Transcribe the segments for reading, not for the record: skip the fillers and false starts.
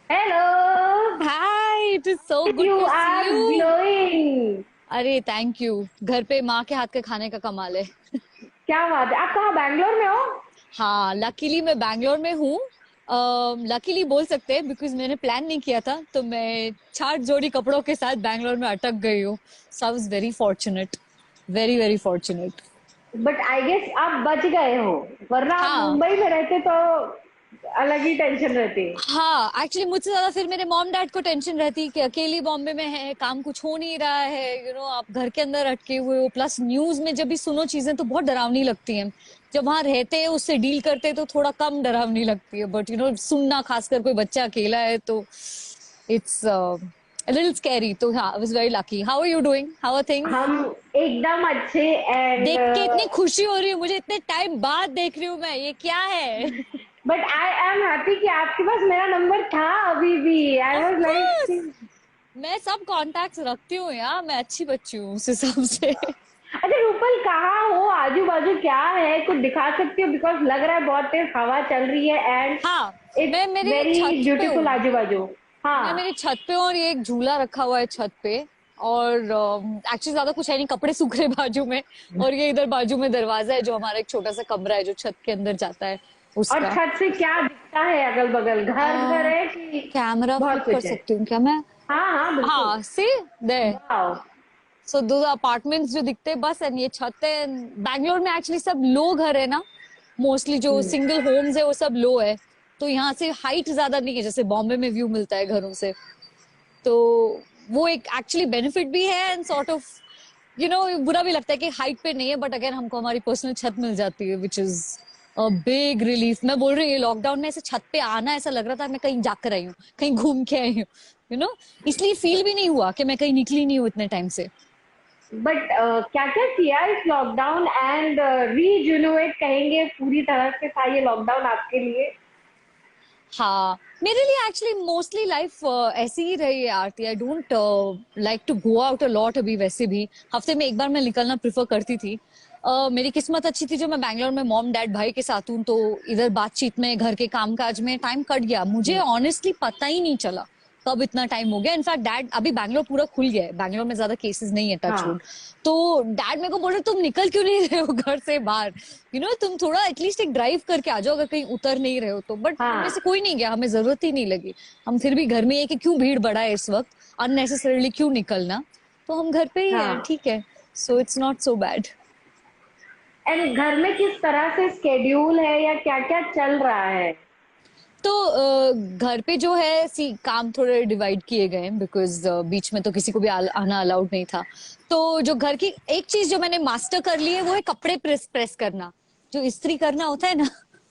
Hello, hi, it is so good you to see are you. glowing. अरे thank you. घर पे माँ के हाथ के खाने का कमाल है। क्या बात है, आप कहाँ बैंगलोर में हो? हाँ, लकीली मैं बैंगलोर में हूँ। लकीली बोल सकते हैं बिकॉज मैंने प्लान नहीं किया था, तो मैं 4 जोड़ी कपड़ों के साथ बैंगलोर में अटक गई हूँ। So I was very fortunate, very very fortunate. But I guess आप बच गए हो, वरना आप हाँ मुंबई में रहते तो अलग ही टेंशन रहती। हाँ, एक्चुअली मुझसे ज्यादा फिर मेरे मॉम डैड को टेंशन रहती कि अकेली बॉम्बे में है, काम कुछ हो नहीं रहा है, आप घर के अंदर अटके हुए हो। प्लस न्यूज में जब भी सुनो चीजें तो बहुत डरावनी लगती हैं। जब वहां रहते हैं उससे डील करते हैं तो थोड़ा कम डरावनी लगती है, बट सुनना, खासकर कोई बच्चा अकेला है तो इट्स लिटिल स्कैरी। तो हाँ, I was very lucky. How are you doing, how are things? हम एकदम अच्छे एंड देख के इतनी खुशी हो रही है मुझे, इतने टाइम बाद देख रही हूँ मैं, ये क्या है? बट आई एम हैप्पी कि आपके पास मेरा नंबर था अभी भी। आई ऑफ वाज कोर्स, लाइक, मैं सब कॉन्टैक्ट्स रखती हूँ यार, मैं अच्छी बच्ची हूँ उस हिसाब से। अच्छा रूपल कहाँ हो, आजू बाजू क्या है, कुछ दिखा सकती हो? बिकॉज लग रहा है बहुत तेज हवा चल रही है एंड हाँ, मैं इट्स मेरे वेरी छत पे ब्यूटीफुल हूँ। आजू बाजू। मैं हाँ। मेरी छत पे हूँ और ये एक झूला रखा हुआ है छत पे। और एक्चुअली ज्यादा कुछ है नहीं, कपड़े सूख रहे बाजू में। और ये इधर बाजू में दरवाजा है जो हमारा एक छोटा सा कमरा है जो छत के अंदर जाता है और उसका। छत से क्या दिखता है अगल बगल, घर घर है कि कैमरा बहुत फ्लिप कर कुछ है? सकती हूँ क्या मैं? हाँ हाँ बिल्कुल। हाँ, सी दे। वाओ। सो दो अपार्टमेंट्स जो दिखते हैं बस, एंड ये छत है। बैंगलोर में एक्चुअली सब लो घर है ना, मोस्टली जो सिंगल होम्स है वो सब लो है। तो यहाँ से हाइट ज्यादा नहीं है जैसे बॉम्बे में व्यू मिलता है घरों से। तो वो एक एक्चुअली बेनिफिट भी है एंड सॉर्ट ऑफ बुरा भी लगता है कि हाइट पे नहीं है, बट अगर हमको हमारी पर्सनल छत मिल जाती है which is a big relief. मैं बोल रही हूँ, ये लॉकडाउन में ऐसे छत पे आना ऐसा लग रहा था मैं कहीं जाकर आई हूँ, कहीं घूम के आई हूँ। यू नो इसलिए फील भी नहीं हुआ कि मैं कहीं निकली नहीं हूँ इतने टाइम से। बट क्या क्या किया इस लॉकडाउन एंड रीजुनोएट कहेंगे पूरी तरह से था ये लॉकडाउन आपके लिए? हाँ, मेरे लिए एक्चुअली मोस्टली लाइफ ऐसी ही रही है Aarti. I don't like to go out a lot अभी, वैसे भी हफ्ते में एक बार मैं निकलना प्रेफर करती थी। मेरी किस्मत अच्छी थी जो मैं बैंगलोर में मॉम डैड भाई के साथ हूँ, तो इधर बातचीत में, घर के कामकाज में टाइम कट गया, मुझे ऑनेस्टली पता ही नहीं चला कब इतना टाइम हो गया। इनफैक्ट डैड, अभी बैंगलोर पूरा खुल गया है, बैंगलोर में ज्यादा केसेस नहीं है, टच वुड। हाँ तो डैड मेरे को बोल रहे तुम निकल क्यों नहीं रहे हो घर से बाहर? तुम थोड़ा एटलीस्ट एक ड्राइव करके आ जाओ अगर कहीं उतर नहीं रहे हो तो। बट हम में हाँ। से कोई नहीं गया, हमें जरूरत ही नहीं लगी। हम फिर भी घर में है कि क्यों भीड़ बढ़ाए इस वक्त, अननेसेसरीली क्यों निकलना। तो हम घर पे ही है, हाँ ठीक है। So it's not so bad. And घर में किस तरह से स्केड्यूल है या क्या क्या चल रहा है? तो घर पे जो है सी काम थोड़े डिवाइड किए गए हैं बिकॉज बीच में तो किसी को भी आना अलाउड नहीं था। तो जो घर की एक चीज जो मैंने मास्टर कर ली है वो है कपड़े प्रेस प्रेस करना, जो इस्त्री करना होता है ना।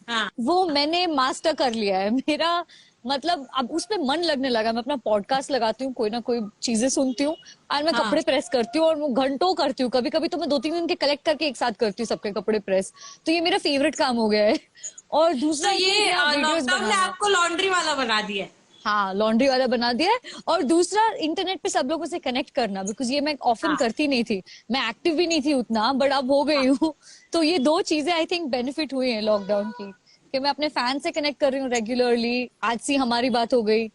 हाँ वो मैंने मास्टर कर लिया है मेरा। मतलब अब उस पे मन लगने लगा, मैं अपना पॉडकास्ट लगाती हूँ, कोई ना कोई चीजें सुनती हूँ और मैं हाँ। कपड़े प्रेस करती हूँ, और वो घंटों करती हूँ। कभी कभी तो मैं 2-3 दिन के कलेक्ट करके एक साथ करती हूँ सबके कपड़े प्रेस। तो ये मेरा फेवरेट काम हो गया है। और तो दूसरा आई थिंक ये यार वीडियोस लॉकडाउन ने बनाना। आपको लॉन्ड्री वाला बना दिया है। हाँ, लॉन्ड्री वाला बना दिया है। और दूसरा इंटरनेट पे सब लोगों से कनेक्ट करना, बिकॉज ये मैं ऑफन हाँ करती नहीं थी। मैं एक्टिव भी नहीं थी उतना, बट अब हो गई हूँ। तो ये दो चीजें आई थिंक बेनिफिट हुई है लॉकडाउन की, कि मैं अपने फैन से कनेक्ट कर रही हूँ रेगुलरली। आज सी हमारी बात हो गई,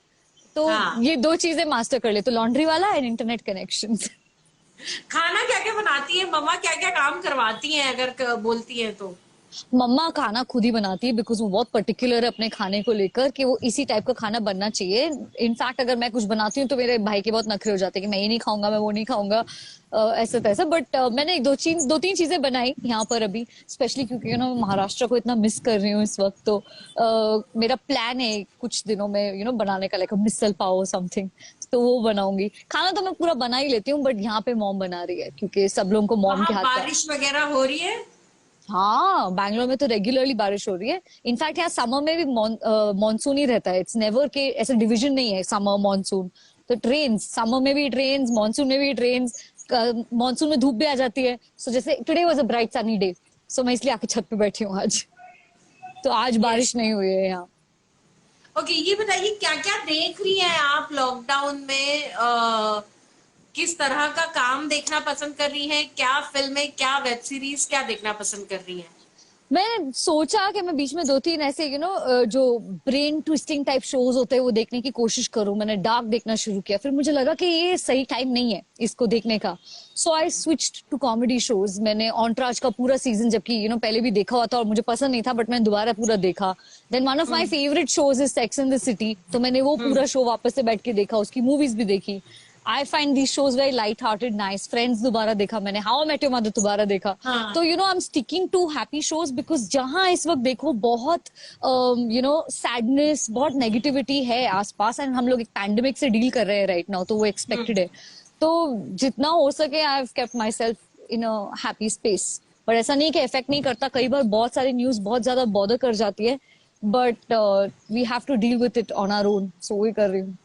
तो हाँ। ये दो चीजें मास्टर कर ले, तो लॉन्ड्री वाला एंड इंटरनेट कनेक्शन। खाना क्या क्या बनाती है मम्मा, क्या क्या काम करवाती हैं अगर बोलती हैं तो? मम्मा खाना खुद ही बनाती है बिकॉज वो बहुत पर्टिकुलर है अपने खाने को लेकर, कि वो इसी टाइप का खाना बनना चाहिए। इनफैक्ट अगर मैं कुछ बनाती हूँ तो मेरे भाई के बहुत नखरे हो जाते हैं कि मैं ये नहीं खाऊंगा, मैं वो नहीं खाऊंगा, ऐसा तैसा। बट मैंने एक दो तीन चीजें बनाई यहाँ पर अभी, स्पेशली क्योंकि महाराष्ट्र को इतना मिस कर रही हूँ इस वक्त। तो मेरा प्लान है कुछ दिनों में बनाने का, लाइक मिसल पाव समथिंग। तो वो बनाऊंगी। खाना तो मैं पूरा बना ही लेती हूँ, बट यहाँ पे मॉम बना रही है क्योंकि सब लोगों को मॉम वहां के हाथ का। बारिश वगैरह हो रही है? हाँ, बैंगलोर में तो रेगुलरली बारिश हो रही है। इनफैक्ट यहाँ समर में भी मॉनसून ही रहता है, इट्स नेवर के ऐसे डिवीजन नहीं है समर मॉनसून। तो ट्रेन्स, समर में भी ट्रेन्स, मॉनसून में भी ट्रेन्स। मॉनसून में धूप भी आ जाती है, सो जैसे today was a bright sunny day, so मैं इसलिए आके छत पे बैठी हूँ आज। तो आज यस। बारिश नहीं हुई है यहाँ। ओके, ये बताइए क्या क्या देख रही हैं आप लॉकडाउन में? किस तरह का काम देखना पसंद कर रही हैं? क्या फिल्में, क्या वेब सीरीज, क्या देखना पसंद कर रही हैं? मैं सोचा कि मैं बीच में 2-3 ऐसे जो ब्रेन ट्विस्टिंग टाइप शोज होते हैं वो देखने की कोशिश करूं। मैंने डार्क देखना शुरू किया, फिर मुझे लगा कि ये सही टाइम नहीं है इसको देखने का। So I switched to comedy shows. मैंने ऑनट्राज का पूरा सीजन, जबकि पहले भी देखा हुआ था और मुझे पसंद नहीं था, बट मैंने दोबारा पूरा देखा। Then one of my favourite shows is Sex in the City, तो मैंने वो पूरा शो वापस से बैठ के देखा, उसकी मूवीज भी देखी। I find these shows very light hearted, nice. Friends दोबारा देखा मैंने, How I Met Your Mother दोबारा देखा। हाँ. तो I am sticking to happy shows, because जहां इस वक्त देखो बहुत सैडनेस, बहुत नेगेटिविटी है आसपास, एंड हम लोग एक पैंडेमिक से डील कर रहे हैं राइट नाउ, तो वो एक्सपेक्टेड है। तो जितना हो सके I have kept my self in a happy space. पर ऐसा नहीं कि इफेक्ट नहीं करता, कई बार बहुत सारी न्यूज बहुत ज्यादा बॉदर कर जाती है, but we have to deal with it on our own. So वही कर रही हूँ।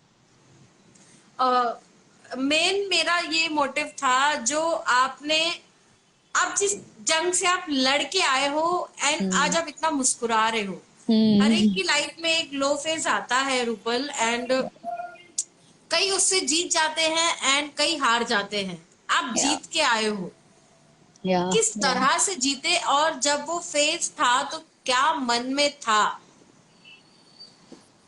मेन मेरा ये मोटिव था, जो आपने आप जिस जंग से आप लड़के आए हो एंड आज आप इतना मुस्कुरा रहे हो। हर एक की लाइफ में एक लो फेज आता है रूपल, एंड कई उससे जीत जाते हैं एंड कई हार जाते हैं। आप जीत के आए हो, किस तरह से जीते, और जब वो फेज था तो क्या मन में था,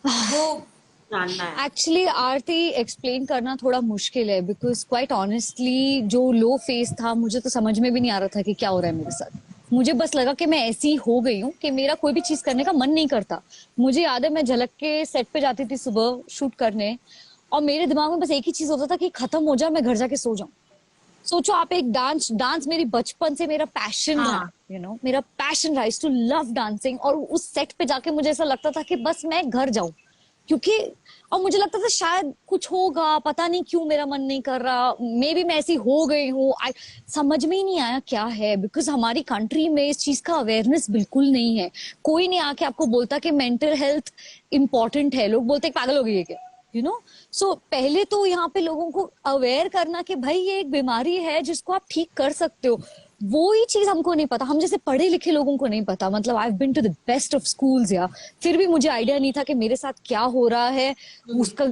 वो जानना है। एक्चुअली आरती एक्सप्लेन करना थोड़ा मुश्किल है, बिकॉज क्वाइट ऑनेस्टली जो लो फेस था मुझे तो समझ में भी नहीं आ रहा था कि क्या हो रहा है मेरे साथ। मुझे बस लगा कि मैं ऐसी हो गई हूँ कि मेरा कोई भी चीज करने का मन नहीं करता। मुझे याद है मैं झलक के सेट पे जाती थी सुबह शूट करने, और मेरे दिमाग में बस एक ही चीज होता था कि खत्म हो जाए, मैं घर जाके सो जाऊं। सोचो आप, एक डांस मेरी बचपन से मेरा पैशन रहा, मेरा पैशन रहा टू लव डांसिंग, और उस सेट पे जाके मुझे ऐसा लगता था कि बस मैं घर जाऊं, क्योंकि और मुझे लगता था शायद कुछ होगा, पता नहीं क्यों मेरा मन नहीं कर रहा, मे बी मैं ऐसी हो गई हूँ। समझ में ही नहीं आया क्या है, बिकॉज हमारी कंट्री में इस चीज का अवेयरनेस बिल्कुल नहीं है। कोई नहीं आके आपको बोलता कि मेंटल हेल्थ इंपॉर्टेंट है। लोग बोलते पागल हो गई है क्या, सो पहले तो यहाँ पे लोगों को अवेयर करना कि भाई ये एक बीमारी है जिसको आप ठीक कर सकते हो, वो ही चीज हमको नहीं पता। हम जैसे पढ़े लिखे लोगों को नहीं पता। मतलब I have been to the best of schools, या फिर भी मुझे आइडिया नहीं था कि मेरे साथ क्या हो रहा है,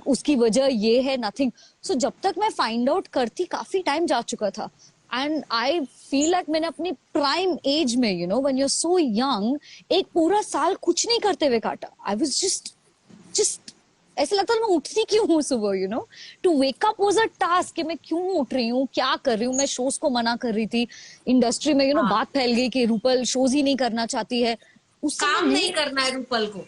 उसकी वजह ये है, नथिंग। सो जब तक मैं फाइंड आउट करती काफी टाइम जा चुका था। एंड आई फील लाइक मैंने अपनी प्राइम एज में, when you are so young, एक पूरा साल कुछ नहीं करते हुए काटा। आई वाज जस्ट ऐसा लगता था मैं उठती क्यों हूँ सुबह, to wake up was a task, कि मैं क्यों उठ रही हूँ, क्या कर रही हूँ। मैं शोज को मना कर रही थी इंडस्ट्री में, बात फैल गई कि रूपल शोज ही नहीं करना चाहती है। उस काम नहीं करना है रूपल को,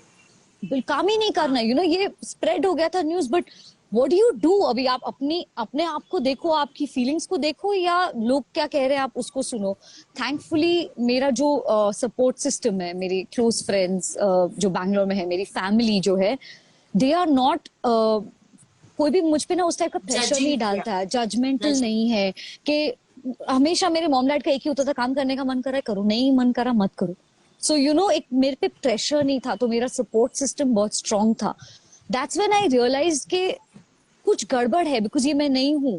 काम ही नहीं करना है, ये स्प्रेड हो गया था news. But what do you do? अभी आप अपने आप को देखो, आपकी फीलिंग्स को देखो, या लोग क्या कह रहे हैं आप उसको सुनो। थैंकफुली मेरा जो सपोर्ट सिस्टम है, मेरे क्लोज फ्रेंड्स जो बैंगलोर में है, मेरी फैमिली जो है, दे आर नॉट, कोई भी मुझ पे ना उस टाइप का प्रेशर नहीं डालता है, जजमेंटल नहीं है। कि हमेशा मेरे मॉम डैड का एक ही होता था, काम करने का मन कर रहा है करो, नहीं मन कर रहा मत करो। सो एक मेरे पे प्रेशर नहीं था, तो मेरा सपोर्ट सिस्टम बहुत स्ट्रांग था। दैट्स व्हेन आई रियलाइज के कुछ गड़बड़ है, बिकॉज ये मैं नहीं हूँ।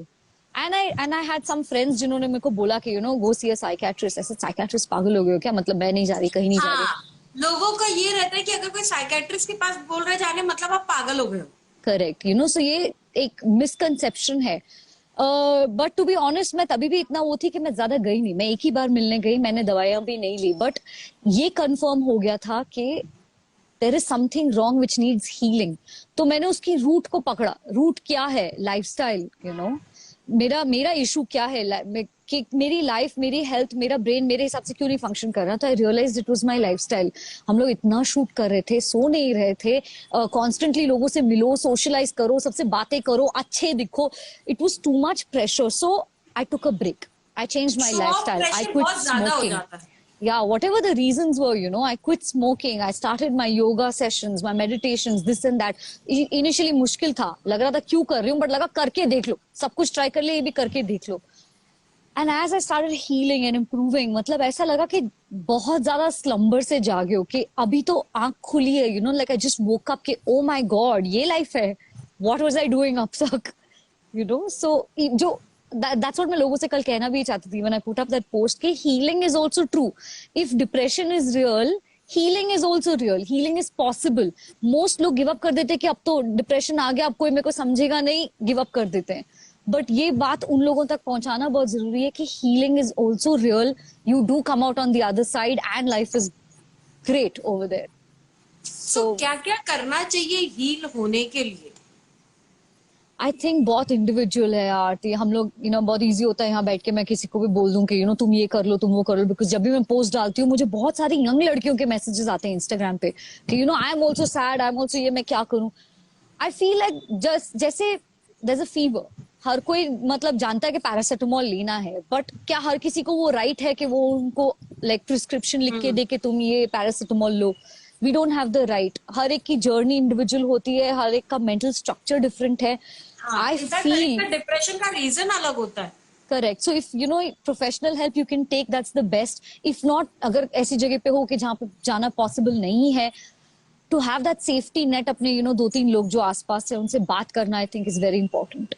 And I had some friends जिन्होंने मेरे को बोला कि गो सी अ साइकियाट्रिस्ट। ऐसे साइकियाट्रिस्ट पागल हो गए हो क्या, मतलब मैं नहीं जा रही, कहीं नहीं जा रही। लोगों का ये रहता है कि अगर कोई साइकियाट्रिस्ट के पास बोल रहे जाने, मतलब आप पागल हो गए हो। करेक्ट, सो ये एक मिसकंसेप्शन है। बट टू बी ऑनेस्ट, मैं तभी भी इतना वो थी कि मैं ज्यादा गई नहीं। मैं एक ही बार मिलने गई, मैंने दवाइयां भी नहीं ली, बट ये कंफर्म हो गया था कि there is something wrong which needs healing. तो मैंने उसकी रूट को पकड़ा। रूट क्या है? लाइफस्टाइल। मेरा इशू क्या है कि मेरी लाइफ, मेरी हेल्थ, मेरा ब्रेन मेरे हिसाब से क्यों नहीं फंक्शन कर रहा। तो I realised it was my lifestyle. हम लोग इतना शूट कर रहे थे, सो नहीं रहे थे, कॉन्स्टेंटली लोगों से मिलो, सोशलाइज करो, सबसे बातें करो, अच्छे दिखो। It was too much pressure, so I took a break. I changed my lifestyle. I quit smoking. Yeah, whatever the reasons were, I quit smoking. I started my yoga sessions, my meditations, this and that. Initially मुश्किल था, लग रहा था क्यों कर रही हूँ, but लगा करके देख लो, सब कुछ ट्राई कर लिया, ये भी करके देख लो। And as I started healing and improving, मतलब ऐसा लगा कि बहुत ज्यादा स्लम्बर से जागे हो, कि अभी तो आंख खुली है, like I just woke up कि oh my god, ये लाइफ है, what was I doing up तक, so जो that's what मैं लोगों से कल कहना भी चाहती थी when I put up that post, कि healing is also true. If depression is real, healing is also real. Healing is possible. Most लोग give up कर देते हैं कि अब तो depression आ गया, अब कोई मेरे को समझेगा नहीं, give up कर देते हैं। बट ये बात उन लोगों तक पहुंचाना बहुत जरूरी है कि healing is also real. You do come out on the other side and life is great over there. So क्या क्या करना चाहिए हील होने के लिए? आई थिंक बहुत इंडिविजुअल है आरती. हम लोग बहुत इजी होता है यहाँ बैठ के मैं किसी को भी बोल दूं कि तुम ये कर लो, तुम वो कर लो. बिकॉज जब भी मैं पोस्ट डालती हूँ मुझे बहुत सारी यंग लड़कियों के मैसेजेस आते हैं इंस्टाग्राम पे कि I am also sad, I am also ये, मैं क्या करूँ. आई फील लाइक जस्ट जैसे देयर इज अ फीवर. हर कोई मतलब जानता है कि पैरासिटामोल लेना है, बट क्या हर किसी को वो राइट है कि वो उनको लाइक प्रिस्क्रिप्शन लिख के दे के तुम ये पैरासिटामोल लो. We don't have the right. हर एक की जर्नी इंडिविजुअल होती है, हर एक का मेंटल स्ट्रक्चर डिफरेंट है. आई फील डिप्रेशन का रीजन अलग होता है. Correct. So if professional help you can take, that's the best. If not, अगर ऐसी जगह पे हो कि जहाँ पे जाना पॉसिबल नहीं है, to have that safety net अपने 2-3 लोग जो आसपास है उनसे बात करना I think is very important.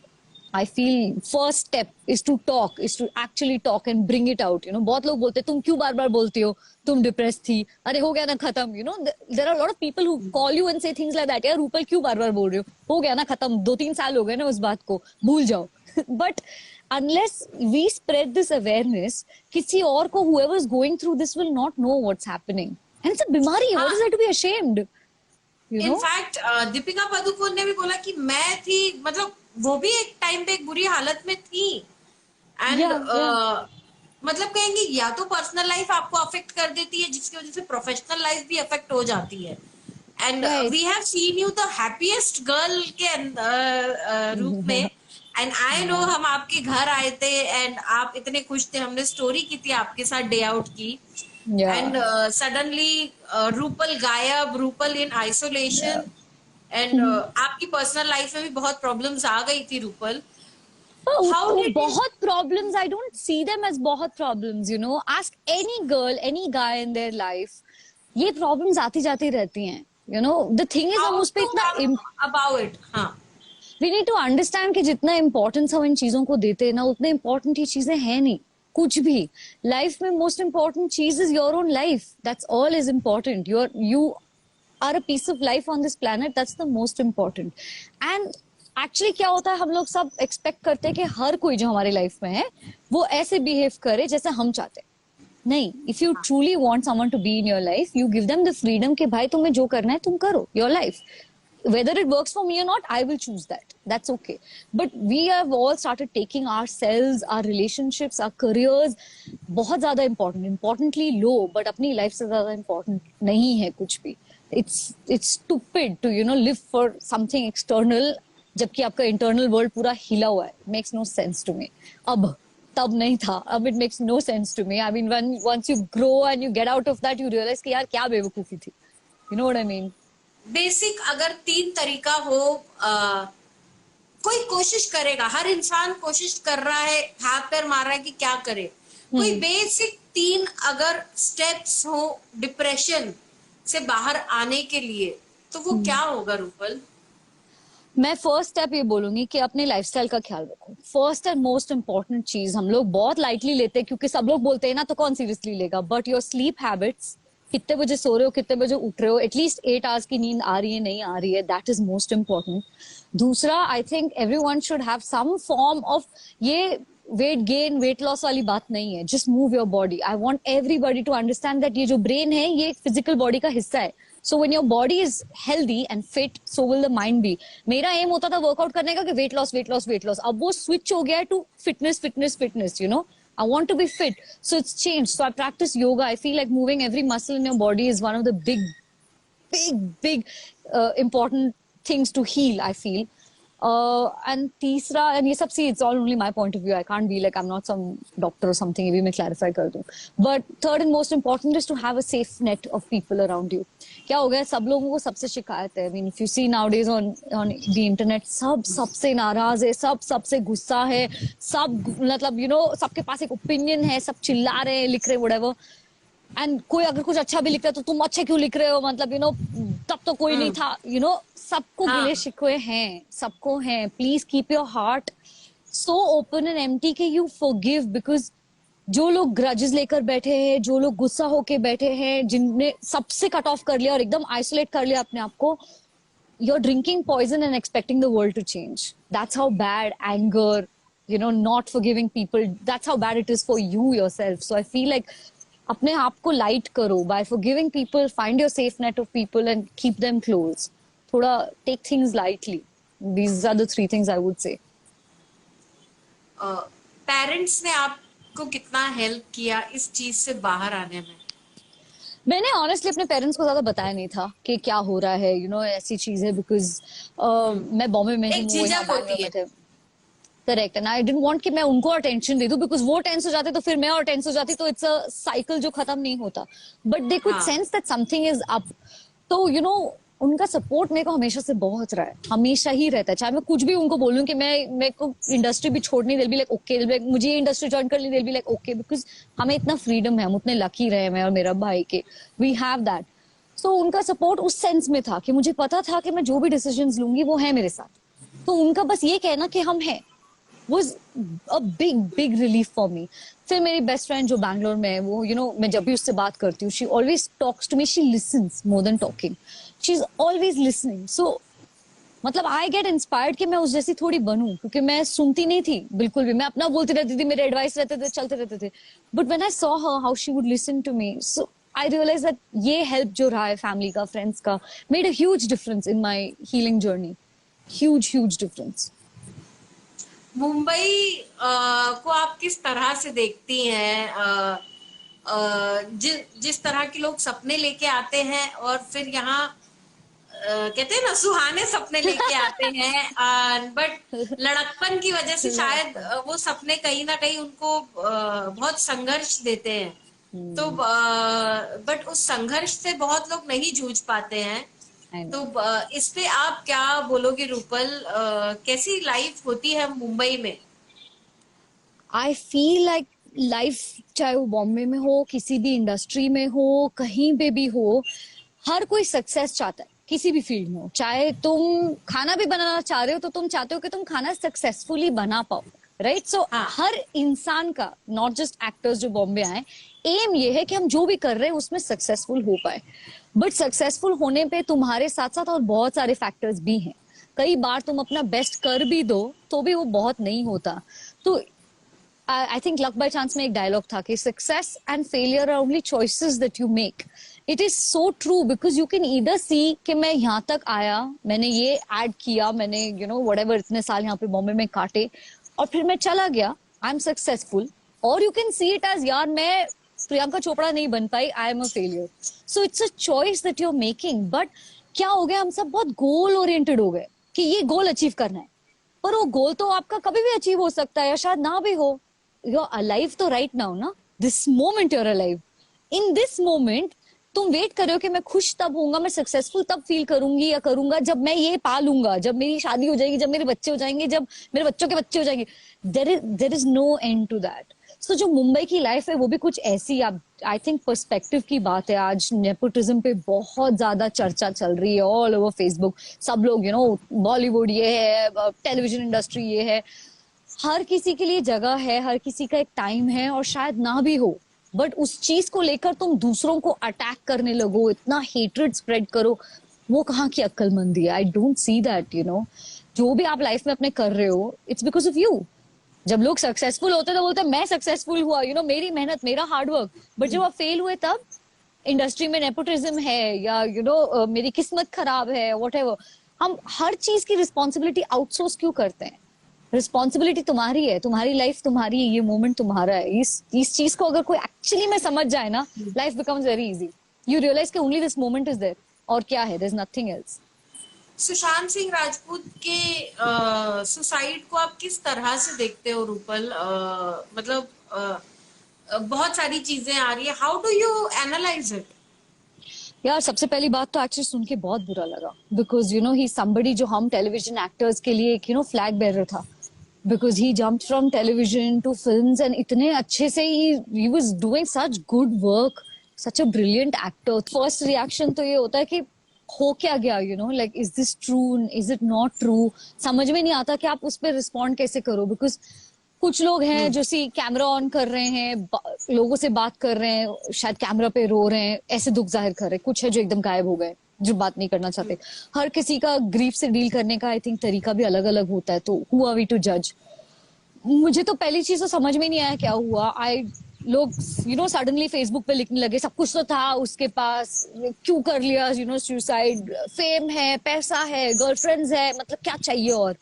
I feel first step is to talk, is to actually talk and bring it out. बहुत लोग बोलते हैं तुम क्यों बार बार बोलती हो, तुम डिप्रेस थी, अरे हो गया ना खत्म. There are a lot of people who call you and say things like that. यार रूपल क्यों बार बार बोल रही हो गया ना खत्म, 2-3 साल हो गए ना उस बात को, भूल जाओ. But unless we spread this awareness, किसी और को whoever is going through this will not know what's happening. And it's a बीमारी. What is there to be ashamed? In fact Deepika Padukone ने भी बोला कि मैं थी, मतलब वो भी एक टाइम पे एक बुरी हालत में थी. एंड मतलब कहेंगे या तो पर्सनल लाइफ आपको अफेक्ट कर देती है जिसकी वजह से प्रोफेशनल लाइफ भी अफेक्ट हो जाती है. And we have seen you the happiest girl के रूप में. एंड आई नो हम आपके घर आए थे एंड आप इतने खुश थे, हमने स्टोरी की थी आपके साथ डे आउट की. एंड सडनली रूपल गायब, रूपल इन आइसोलेशन. एंड आपकी पर्सनल लाइफ में भी बहुत प्रॉब्लम्स आ गई थी रूपल. बहुत problems. I don't see them as बहुत problems. Ask any girl, any guy in their life, ये प्रॉब्लम्स आती जाती रहती हैं. द थिंग इज हम उस पे इतना अबाउट इट. हाँ, वी नीड टू अंडरस्टैंड कि जितना इंपॉर्टेंस हम इन चीजों को देते हैं ना, उतने इंपॉर्टेंट ये चीजें हैं नहीं कुछ भी. लाइफ में मोस्ट इंपॉर्टेंट चीज is your own life. That's all is important. You are a piece of life on this planet. That's the most important. And actually क्या होता है, हम लोग सब एक्सपेक्ट करते हैं कि हर कोई जो हमारी लाइफ में है वो ऐसे बिहेव करे जैसे हम चाहते हैं. नहीं, if you truly want someone to be in your life, you give them the freedom कि भाई तुम्हें जो करना है तुम करो, your life. Whether it works for me or not, I will choose that. That's okay. But we have all started taking ourselves, our relationships, our careers बहुत ज्यादा importantly low, but अपनी life से ज्यादा important नहीं है कुछ भी. It's stupid to live for something external जबकि आपका internal world पूरा हिला हुआ है. Makes no sense to me. अब तब नहीं था, अब it makes no sense to me. I mean, once you grow and you get out of that, you realize कि यार क्या बेवकूफी थी. You know what I mean? Basic अगर 3 तरीका हो, कोई कोशिश करेगा, हर इंसान कोशिश कर रहा है, हाथ पैर मार रहा है कि क्या करे. कोई बेसिक 3 अगर स्टेप्स हो डिप्रेशन से बाहर आने के लिए, तो वो क्या होगा रूपल? मैं फर्स्ट स्टेप ये बोलूंगी कि अपने लाइफस्टाइल का ख्याल रखो. फर्स्ट एंड मोस्ट इंपॉर्टेंट चीज हम लोग बहुत लाइटली लेते हैं क्योंकि सब लोग बोलते हैं ना, तो कौन सीरियसली लेगा. बट योर स्लीप हैबिट्स, कितने बजे सो रहे हो, कितने बजे उठ रहे हो, एटलीस्ट 8 आवर्स की नींद आ रही है नहीं आ रही है, दैट इज मोस्ट इंपॉर्टेंट. दूसरा, I think everyone should have some form of, ये वेट गेन वेट लॉस वाली बात नहीं है, just move your body. I want everybody to understand that ये जो ब्रेन है ये फिजिकल बॉडी का हिस्सा है. So when your body is healthy and fit, so will the mind be. मेरा एम होता था वर्कआउट करने का कि weight loss weight loss weight loss, अब वो स्विच हो गया है to fitness fitness fitness. I want to be fit, so it's changed. So I practice yoga. I feel like moving every muscle in your body is one of the big important things to heal, I feel. And तीसरा, and ये सब, see, it's all only my point of view. I can't be like, I'm not some doctor or something. ये भी मैं clarify कर दूँ. But third and most important is to have a safe net of people around you. क्या हो गया, सब लोगों को सबसे शिकायत है. I mean, if you see nowadays on the internet, सब सबसे नाराज है, सब सबसे गुस्सा है, सब मतलब सबके पास एक ओपिनियन है, सब चिल्ला रहे हैं, लिख रहे whatever. एंड कोई अगर कुछ अच्छा भी लिख रहा है तो तुम अच्छे क्यों लिख रहे हो, मतलब तब तो कोई नहीं था. सबको गिले शिकवे हैं, सबको हैं. Please keep your heart so open and empty कि यू फॉरगिव. बिकॉज जो लोग ग्रजेस लेकर बैठे हैं, जो लोग गुस्सा होके बैठे हैं, जिनने सबसे कट ऑफ कर लिया और एकदम आइसोलेट कर लिया अपने आप को, you're drinking poison and expecting the world to change. That's how bad anger, not forgiving people, that's how bad it is for you yourself. So I feel like अपने आप को लाइट करो by forgiving people, find your safe net of people and keep them close. थोड़ा take things lightly. These are the three things I would say. Parents ने आपको कितना help किया इस चीज से बाहर आने में? मैंने ऑनेस्टली अपने पेरेंट्स को ज्यादा बताया नहीं था कि क्या हो रहा है, ऐसी चीज है, बिकॉज मैं बॉम्बे में एक झिझक होती है. Correct. And I didn't want कि मैं उनको अटेंशन दे दूं, बिकॉज वो टेंस हो जाते तो फिर मैं और टेंस हो जाती, तो इट्स अ साइकिल जो खत्म नहीं होता. But they could sense that something is up. तो उनका सपोर्ट मेरे को हमेशा से बहुत रहा है, हमेशा ही रहता है. चाहे मैं कुछ भी उनको बोलूं कि मेरे को इंडस्ट्री भी छोड़नी, दिल भी लाइक ओके, मुझे ये इंडस्ट्री ज्वाइन करनी, दिल भी लाइक ओके, बिकॉज हमें इतना फ्रीडम है, हम उतने लकी रहे, मैं और मेरा भाई के, वी हैव दैट. सो उनका सपोर्ट उस सेंस में था कि मुझे पता था कि मैं जो भी डिसीजंस लूंगी वो है मेरे साथ. तो उनका बस ये कहना कि हम हैं was a big relief for me. फिर मेरी बेस्ट फ्रेंड जो बैंगलोर में है, वो मैं जब भी उससे बात करती हूँ, she always talks to me, she listens more than talking, she's always listening. So मतलब I get inspired कि मैं उस जैसी थोड़ी बनूं, क्योंकि मैं सुनती नहीं थी बिल्कुल भी, मैं अपना बोलती रहती थी, मेरे एडवाइस रहते थे, चलते रहते थे. But when I saw her how she would listen to me, so I realized that ये हेल्प जो रहा है फैमिली का, फ्रेंड्स का, made a huge difference in my healing journey. Huge difference. Mumbai को आप किस तरह से देखती हैं? जिस तरह के लोग सपने लेके आते हैं और फिर यहाँ कहते हैं ना, सुहाने सपने लेके आते हैं, बट लड़कपन की वजह से शायद वो सपने कहीं ना कहीं उनको बहुत संघर्ष देते हैं. तो बट उस संघर्ष से बहुत लोग नहीं जूझ पाते हैं. तो इस पे आप क्या बोलोगे रूपल? कैसी लाइफ होती है मुंबई में? आई फील लाइक लाइफ, चाहे वो बॉम्बे में हो, किसी भी इंडस्ट्री में हो, कहीं पे भी हो, हर कोई सक्सेस चाहता है किसी भी फील्ड में हो. चाहे तुम खाना भी बनाना चाह रहे हो तो तुम चाहते हो कि तुम खाना सक्सेसफुली बना पाओ, राइट? सो हर इंसान का, नॉट जस्ट एक्टर्स जो बॉम्बे आए, एम ये है कि हम जो भी कर रहे हैं उसमें सक्सेसफुल हो पाए. बट सक्सेसफुल होने पे तुम्हारे साथ साथ और बहुत सारे फैक्टर्स भी हैं. कई बार तुम अपना बेस्ट कर भी दो तो भी वो बहुत नहीं होता. तो I think luck by chance में एक डायलॉग था कि success and failure are only choices that you make. It is so true, because you can either see कि मैं यहाँ तक आया, मैंने ये ऐड किया, मैंने व्हाटएवर इतने साल यहाँ पे बॉम्बे में काटे और फिर मैं चला गया, आई एम सक्सेसफुल. और you can see it as, यार मैं प्रियंका चोपड़ा नहीं बन पाई, I am a failure. So it's a choice that you are making. But क्या हो गया, हम सब बहुत गोल ओरिएंटेड हो गए कि ये गोल अचीव करना है, पर वो गोल तो आपका कभी भी अचीव हो सकता है या शायद ना भी हो. यू आर अलाइव तो राइट नाउ ना, this moment you are alive. In this moment तुम वेट कर रहे हो कि मैं खुश तब होऊंगा, मैं सक्सेसफुल तब फील करूंगी या करूंगा जब मैं ये पा लूंगा, जब मेरी शादी हो जाएगी, जब मेरे बच्चे हो जाएंगे, जब मेरे बच्चों के बच्चे हो जाएंगे. There is no end to that. So जो मुंबई की लाइफ है वो भी कुछ ऐसी, आई थिंक पर्सपेक्टिव की बात है. आज नेपोटिज्म पे बहुत ज्यादा चर्चा चल रही है ऑल ओवर फेसबुक. सब लोग बॉलीवुड ये है, टेलीविजन इंडस्ट्री ये है. हर किसी के लिए जगह है, हर किसी का एक टाइम है, और शायद ना भी हो, बट उस चीज को लेकर तुम दूसरों को अटैक करने लगो, इतना हेट्रेड स्प्रेड करो, वो कहाँ की अक्लमंदी है? आई डोंट सी दैट. जो भी आप लाइफ में अपने कर रहे हो, इट्स बिकॉज ऑफ यू. जब लोग सक्सेसफुल होते तो बोलते मैं सक्सेसफुल हुआ, मेरी मेहनत, मेरा हार्डवर्क. बट जब आप फेल हुए तब इंडस्ट्री में नेपोटिज्म है या मेरी किस्मत खराब है, व्हाटएवर. हम हर चीज की रिस्पॉन्सिबिलिटी आउटसोर्स क्यों करते हैं? रिस्पॉन्सिबिलिटी तुम्हारी है, तुम्हारी लाइफ तुम्हारी है, ये मोमेंट तुम्हारा है. इस चीज को अगर कोई एक्चुअली में समझ जाए ना, life becomes very easy. You realise कि only this moment is there, और क्या है, there is nothing else. Sushant Singh Rajput के सुसाइड को आप किस तरह से देखते हो रूपल? मतलब बहुत सारी चीजें आ रही है, how do you analyse it? यार सबसे पहली बात तो एक्चुअली सुन के बहुत बुरा लगा, बिकॉज ही समबडी जो हम टेलीविजन एक्टर्स के लिए एक फ्लैग बेरर था, because he jumped from television to films and इतने अच्छे से he was doing such good work, such a brilliant actor. First reaction तो ये होता है कि हो क्या गया, like is this true, is it not true. समझ में नहीं आता कि आप उस पर रिस्पॉन्ड कैसे करो, बिकॉज कुछ लोग हैं जो कैमरा ऑन कर रहे हैं, लोगों से बात कर रहे हैं, शायद कैमरा पे रो रहे हैं, ऐसे दुख जाहिर कर रहे हैं. कुछ है जो एकदम गायब हो गए, जो बात नहीं करना चाहते. हर किसी का ग्रीफ से डील करने का आई थिंक तरीका भी अलग अलग होता है. तो हु आर वी टू जज? मुझे तो पहली चीज तो समझ में नहीं आया क्या हुआ. आई लोग सडनली फेसबुक पे लिखने लगे सब कुछ तो था उसके पास, क्यों कर लिया सुसाइड, फेम है, पैसा है, गर्लफ्रेंड्स है, मतलब क्या चाहिए और।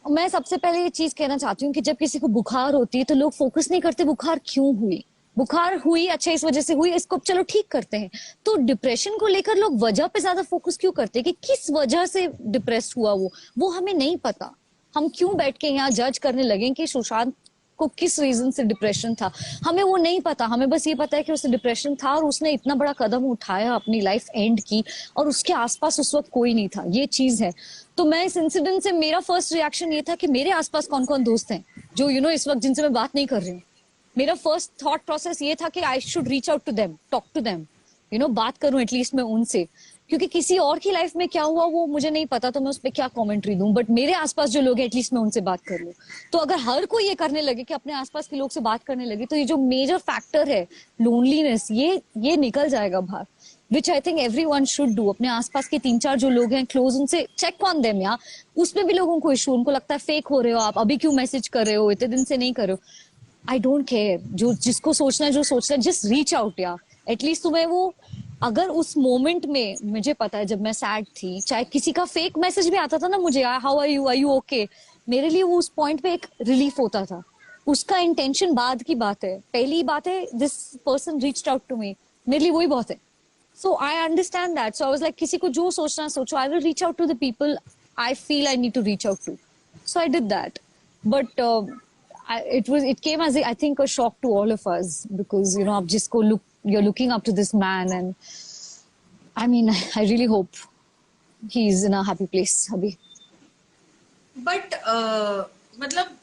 मैं सबसे पहले ये चीज कहना चाहती हूँ कि जब किसी को बुखार होती है तो लोग फोकस नहीं करते बुखार क्यों हुई, बुखार हुई अच्छा इस वजह से हुई, इसको चलो ठीक करते हैं। तो डिप्रेशन को लेकर लोग वजह पे ज्यादा फोकस क्यों करते हैं कि किस वजह से डिप्रेस हुआ वो हमें नहीं पता। हम क्यों बैठ के यहाँ जज करने लगे कि सुशांत को किस रीजन से डिप्रेशन था, हमें वो नहीं पता। हमें बस ये पता है कि उसे डिप्रेशन था और उसने इतना बड़ा कदम उठाया, अपनी लाइफ एंड की, और उसके आसपास उस वक्त कोई नहीं था, ये चीज है। तो मैं इस इंसिडेंट से मेरा फर्स्ट रिएक्शन ये था कि मेरे आसपास कौन कौन दोस्त हैं जो इस वक्त जिनसे मैं बात नहीं कर रही हूँ। मेरा फर्स्ट थॉट प्रोसेस ये था कि I should reach out to them, talk to them, बात करूं एटलीस्ट मैं उनसे, क्योंकि किसी और की लाइफ में क्या हुआ वो मुझे नहीं पता, तो मैं उस पर क्या कमेंट्री दूं, बट मेरे आसपास जो लोग हैं एटलीस्ट मैं उनसे बात कर लूं। तो अगर हर कोई ये करने लगे कि अपने आसपास के लोग से बात करने लगे, तो ये जो मेजर फैक्टर है लोनलीनेस, ये निकल जाएगा बाहर, which I think everyone should do. अपने आसपास के 3-4 जो लोग हैं क्लोज, उनसे चेक ऑन देम। या उसमें भी लोगों को इशू, उनको लगता है फेक हो रहे हो आप, अभी क्यों मैसेज कर रहे हो, इतने दिन से नहीं कर रहे हो। आई डोंट केयर, जो जिसको सोचना है जो सोचना है, जस्ट रीच आउट। या एटलीस्ट तुम्हें वो, अगर उस मोमेंट में, मुझे पता है जब मैं सैड थी, चाहे किसी का फेक मैसेज भी आता था ना मुझे, हाउ आर यू ओके, मेरे लिए वो उस पॉइंट पे एक रिलीफ होता था। उसका इंटेंशन बाद की बात है, पहली बात है this person reached out to me, मेरे लिए वही बहुत है। So I understand that, so I was like किसी को जो सोचना सोचो, I will reach out to the people I feel I need to reach out to, so I did that. But it came as I think a shock to all of us, because आप जिसको you're looking up to this man, and I mean I really hope he's in a happy place अभी। But मतलब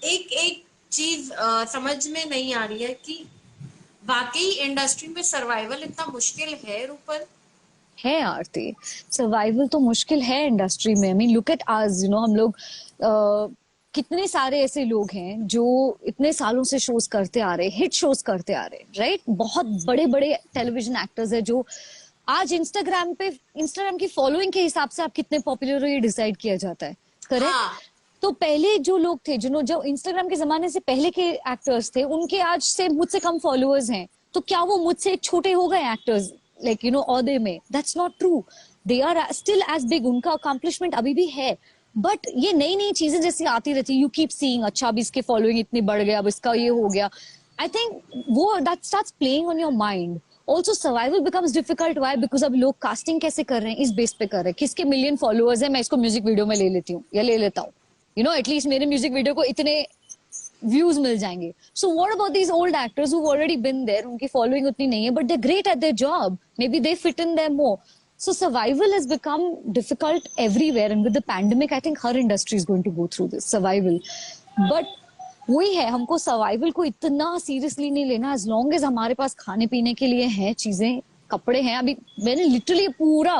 एक एक चीज समझ में नहीं आ रही है कि वाकई इंडस्ट्री में सर्वाइवल इतना मुश्किल है रूपल? है आरती, सर्वाइवल तो मुश्किल है इंडस्ट्री में। I mean look at us, हम लोग कितने सारे ऐसे लोग हैं जो इतने सालों से शोज करते आ रहे, हिट शोज करते आ रहे, राइट? बहुत बड़े बड़े टेलीविजन एक्टर्स है जो आज इंस्टाग्राम की फॉलोइंग के हिसाब से आप कितने पॉपुलर हो ये डिसाइड किया जाता है, करेक्ट? हाँ। तो पहले जो लोग थे, जो इंस्टाग्राम के जमाने से पहले के एक्टर्स थे, उनके आज से मुझसे कम फॉलोअर्स हैं, तो क्या वो मुझसे छोटे हो गए एक्टर्स, लाइक ओहदे में? That's not true, they are still as big, उनका अकम्पलिशमेंट अभी भी है। बट ये नई नई चीजें जैसे आती रहती, यू कीप सीइंग, अच्छा अब इसके फॉलोइंग इतनी बढ़ गया, अब इसका ये हो गया। आई थिंक वो that starts playing on your mind. Also survival becomes difficult, why? Because अब लोग कास्टिंग कैसे कर रहे हैं, इस बेस पे कर रहे हैं, किसके मिलियन फॉलोअर्स है, मैं इसको म्यूजिक वीडियो में ले लेती हूँ या ले लेता हूँ, एटलीस्ट मेरे म्यूजिक वीडियो को इतने व्यूज मिल जाएंगे। So what about these old actors who already been there, उनकी फॉलोइंग उतनी नहीं है, but they great at their job, maybe they fit in there more. So survival has become difficult everywhere, and with the pandemic, I think her industry is going to go through this survival. But वही है, हमको survival को इतना seriously नहीं लेना, as long as हमारे पास खाने पीने के लिए है चीजें, कपड़े हैं। अभी मैंने लिटरली पूरा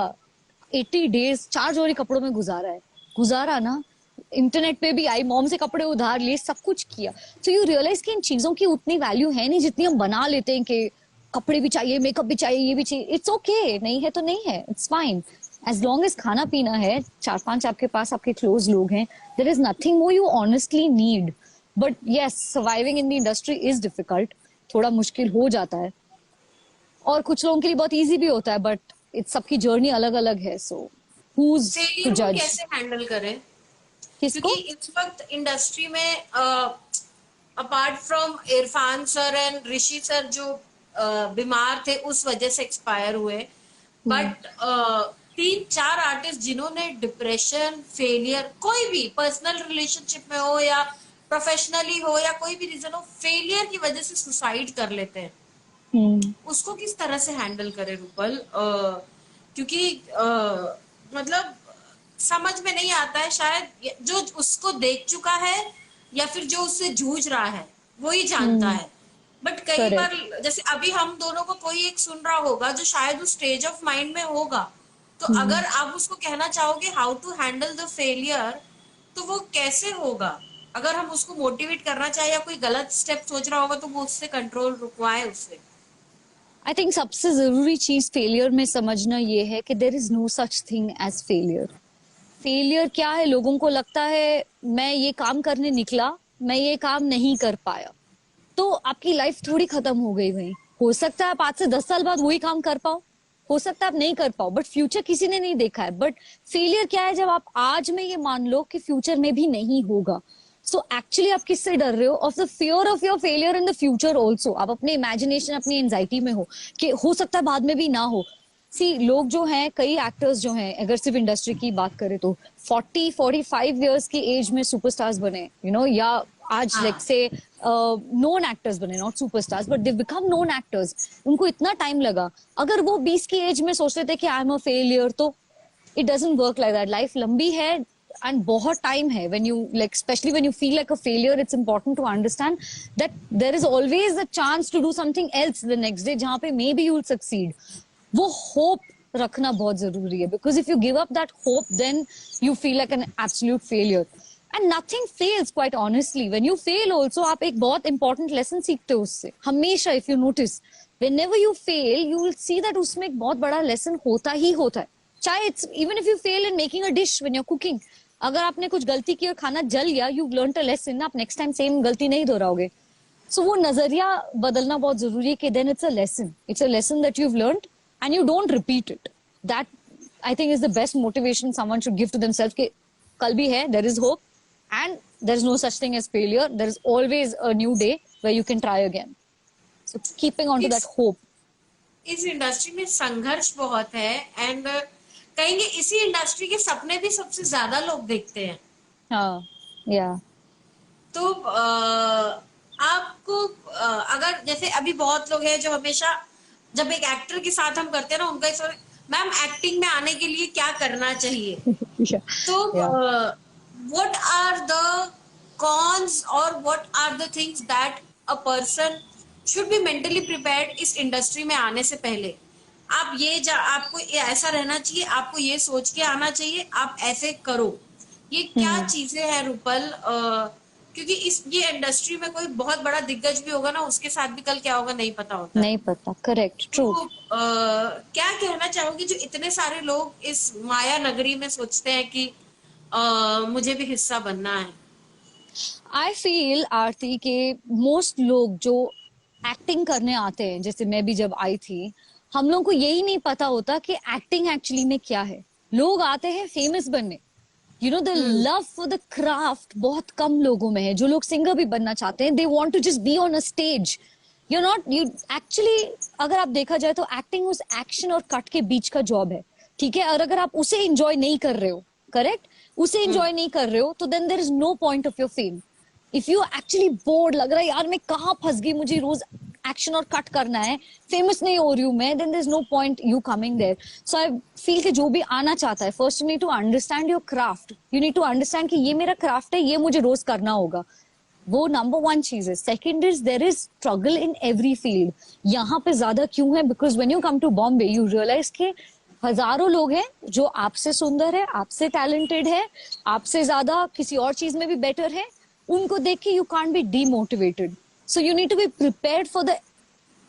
80 डेज 4 जोड़ी कपड़ों में गुजारा ना, इंटरनेट पे भी आई, मॉम से कपड़े उधार लिए, सब कुछ किया। तो यू रियलाइज कि इन चीजों की उतनी वैल्यू है नहीं जितनी हम बना लेते हैं कि कपड़े भी चाहिए, मेकअप भी चाहिए, ये भी चाहिए। इट्स ओके, नहीं है तो नहीं है, it's fine, as long as खाना पीना है, 4-5 आपके पास आपके क्लोज लोग हैं, there is nothing more you honestly need. But yes, surviving in the industry is difficult, थोड़ा मुश्किल हो जाता है, और कुछ लोगों के लिए बहुत इजी भी होता है, बट इट्स सबकी जर्नी अलग अलग है। सो हुज टू जज? कैसे हैंडल करें किसको? क्योंकि इस वक्त इंडस्ट्री में apart from Irfan sir and Rishi sir जो बीमार थे उस वजह से एक्सपायर हुए, बट 3-4 आर्टिस्ट जिन्होंने डिप्रेशन, फेलियर, कोई भी पर्सनल रिलेशनशिप में हो या प्रोफेशनली हो या कोई भी रीजन हो, फेलियर की वजह से सुसाइड कर लेते हैं। उसको किस तरह से हैंडल करें रूपल? क्योंकि मतलब समझ में नहीं आता है, शायद जो उसको देख चुका है या फिर जो उससे जूझ रहा है वो ही जानता है। बट कई बार जैसे अभी हम दोनों को कोई एक सुन रहा होगा जो शायद उस स्टेज ऑफ माइंड में होगा, तो अगर आप उसको कहना चाहोगे how to handle the failure, तो वो कैसे होगा? अगर हम उसको मोटिवेट करना चाहे या कोई गलत स्टेप सोच रहा होगा तो वो उससे कंट्रोल रुकवाए उससे। आई थिंक सबसे जरूरी चीज फेलियर में समझना ये है कि there is no such thing as failure. Failure क्या है? लोगों को लगता है मैं ये काम करने निकला, मैं ये काम नहीं कर पाया, तो आपकी लाइफ थोड़ी खत्म हो गई भाई। हो सकता है आप आज से 10 साल बाद वही काम कर पाओ, हो सकता है आप नहीं कर पाओ, बट फ्यूचर किसी ने नहीं देखा है। बट फेलियर क्या है, जब आप आज में ये मान लो कि फ्यूचर में भी नहीं होगा। सो एक्चुअली आप किससे डर रहे हो? Of the fear of your failure in the future also. आप अपने इमेजिनेशन, अपनी एंजाइटी में हो कि हो सकता है बाद में भी ना हो। सी लोग जो हैं, कई एक्टर्स जो हैं, अगर सिर्फ इंडस्ट्री की बात करें तो 40-45 इयर्स की एज में सुपरस्टार्स बने, या आज लाइक से नोन एक्टर्स बने, not superstars but they become known actors. उनको इतना टाइम लगा। अगर वो 20 की एज में सोच रहे थे कि आई एम अ फेलियर, तो it doesn't work like that. Life लंबी है एंड बहुत टाइम है। when you like especially when you feel like a failure, it's important to understand that there is always a chance to do something else the next day, जहाँ पे maybe you will succeed। वो hope रखना बहुत जरूरी है, because if you give up that hope, then you feel like an absolute failure and nothing fails, quite honestly। when you fail also, आप एक बहुत important lesson सीखते हो उससे हमेशा। if you notice whenever you fail, you will see that उसमें एक बहुत बड़ा lesson होता ही होता है। चाहे it's even if you fail in making a dish when you're cooking, अगर आपने कुछ गलती की और खाना जल गया, यू लर्न अ लेसन, आप नेक्स्ट टाइम सेम गलती नहीं दोहराओगे। सो वो नजरिया बदलना बहुत जरूरी है कि then it's a lesson that you have learned and you don't repeat it. That I think is the best motivation someone should give to themselves कि कल भी है, there is hope and there is no such thing as failure, there is always a new day where you can try again. So keeping on to that hope. इस industry में संघर्ष बहुत है and कहेंगे इसी इंडस्ट्री के सपने भी सबसे ज्यादा लोग देखते हैं। हाँ, या तो आपको अगर जैसे अभी बहुत लोग हैं जो हमेशा जब एक एक्टर के साथ हम करते हैं ना, उनका इस मैम एक्टिंग में आने के लिए क्या करना चाहिए? तो व्हाट आर द कॉन्स और what are the things that a person should be mentally prepared इस इंडस्ट्री में आने से पहले? आप आपको ऐसा रहना चाहिए, आपको ये सोच के आना चाहिए, आप ऐसे करो। ये क्या चीजें हैं रूपल? क्योंकि ये इंडस्ट्री में कोई बहुत बड़ा दिग्गज भी होगा ना, उसके साथ भी कल क्या होगा नहीं पता होता। नहीं पता, करेक्ट, ट्रू। तो क्या कहना चाहोगी जो इतने सारे लोग इस माया नगरी में सोचते हैं कि मुझे भी हिस्सा बनना है? आई फील आरती के मोस्ट लोग जो एक्टिंग करने आते हैं, जैसे मैं भी जब आई थी, हम लोगों को यही नहीं पता होता कि एक्टिंग एक्चुअली में क्या है। लोग आते हैं फेमस बनने, the love for the craft बहुत कम लोगों में है। जो लोग सिंगर भी बनना चाहते हैं, they want to just be on a stage. You actually अगर आप देखा जाए तो एक्टिंग उस एक्शन और कट के बीच का जॉब है, ठीक है? और अगर आप उसे एंजॉय नहीं कर रहे हो, करेक्ट, उसे एंजॉय नहीं कर रहे हो, तो then there is no point of your fame. If you actually bored लग रहा है, यार मैं कहाँ फंस गई, मुझे रोज एक्शन और कट करना है, फेमस नहीं हो रही हूँ मैं, then there is no point you coming there. So I feel कि जो भी आना चाहता है, first you need to understand your craft. You need to understand कि ये मेरा क्राफ्ट है, ये मुझे रोज करना होगा। वो नंबर 1 चीज है। Second is there is struggle in every field. यहाँ पे ज्यादा क्यों है? Because when you come to Bombay you realise के हजारों लोग हैं जो आपसे सुंदर है, आपसे टैलेंटेड है, आपसे ज्यादा किसी और चीज में भी बेटर है। उनको देख के you can't be demotivated. So you need to be prepared for the